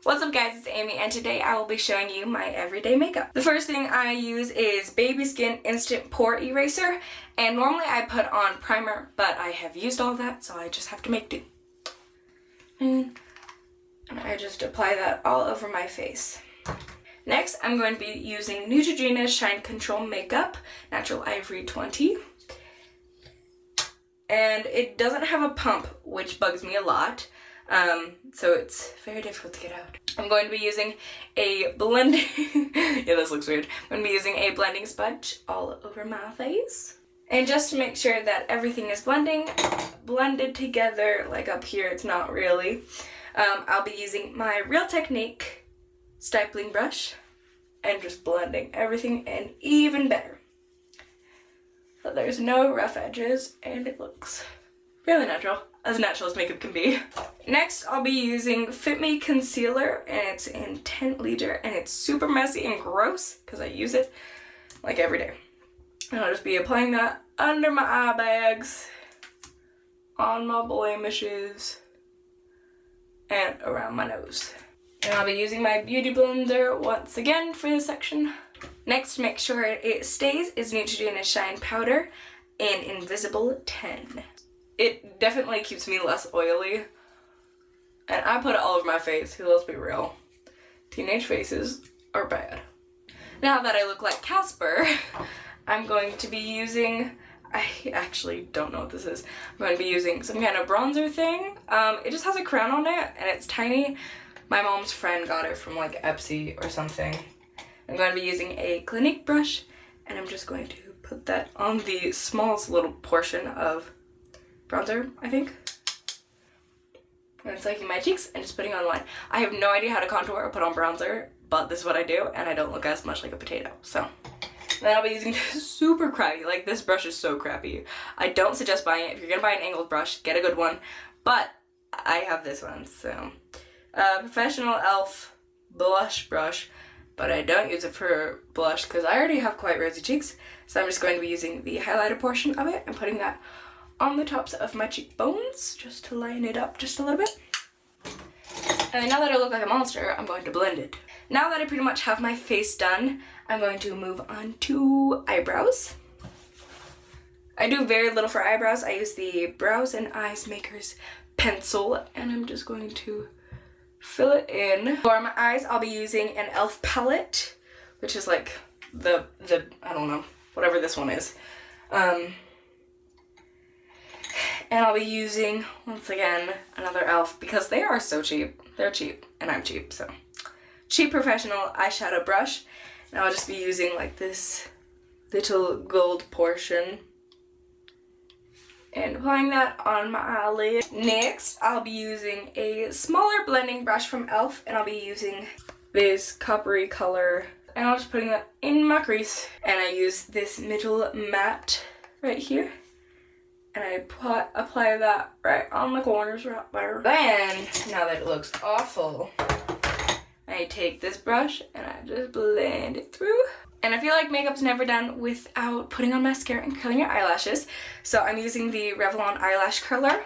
What's up guys, it's Amy and today I will be showing you my everyday makeup. The first thing I use is Baby Skin Instant Pore Eraser, and normally I put on primer, but I have used all of that, so I just have to make do. And I just apply that all over my face. Next, I'm going to be using Neutrogena's Shine Control Makeup, Natural Ivory 20. And it doesn't have a pump, which bugs me a lot. So it's very difficult to get out. I'm going to be using a blending, yeah, this looks weird. I'm going to be using a blending sponge all over my face. And just to make sure that everything is blended together, like up here, it's not really. I'll be using my Real Technique stippling brush and just blending everything in even better. So there's no rough edges and it looks really natural as makeup can be. Next, I'll be using Fit Me Concealer, and it's in 10 liter, and it's super messy and gross because I use it like every day. And I'll just be applying that under my eye bags, on my blemishes, and around my nose. And I'll be using my Beauty Blender once again for this section. Next, to make sure it stays, is Neutrogena's Shine Powder in Invisible 10. It definitely keeps me less oily. And I put it all over my face, because let's be real, teenage faces are bad. Now that I look like Casper, I'm going to be using, I actually don't know what this is. I'm going to be using some kind of bronzer thing. It just has a crown on it, and it's tiny. My mom's friend got it from like Epsy or something. I'm going to be using a Clinique brush, and I'm just going to put that on the smallest little portion of bronzer, I think. And it's like in my cheeks and just putting on line. I have no idea how to contour or put on bronzer, but this is what I do, and I don't look as much like a potato, so. Then I'll be using super crappy, like this brush is so crappy. I don't suggest buying it. If you're gonna buy an angled brush, get a good one, but I have this one, so. Professional e.l.f. blush brush, but I don't use it for blush because I already have quite rosy cheeks, so I'm just going to be using the highlighter portion of it and putting that on the tops of my cheekbones just to line it up just a little bit. And now that I look like a monster, I'm going to blend it. Now that I pretty much have my face done, I'm going to move on to eyebrows. I do very little for eyebrows. I use the Brows and Eyes Makers pencil, and I'm just going to fill it in. For my eyes, I'll be using an e.l.f. palette, which is like the I don't know, whatever this one is. And I'll be using, once again, another e.l.f. because they are so cheap. They're cheap, and I'm cheap, so. Cheap Professional eyeshadow brush. And I'll just be using like this little gold portion and applying that on my eyelid. Next, I'll be using a smaller blending brush from e.l.f. and I'll be using this coppery color. And I'm just putting that in my crease. And I use this middle matte right here. And I apply that right on the corners right there. Then, now that it looks awful, I take this brush and I just blend it through. And I feel like makeup's never done without putting on mascara and curling your eyelashes. So I'm using the Revlon Eyelash Curler.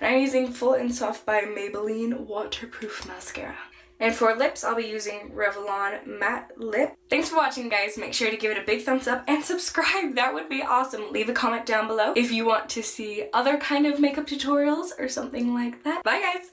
And I'm using Full and Soft by Maybelline Waterproof Mascara. And for lips, I'll be using Revlon Matte Lip. Thanks for watching, guys. Make sure to give it a big thumbs up and subscribe. That would be awesome. Leave a comment down below if you want to see other kind of makeup tutorials or something like that. Bye, guys!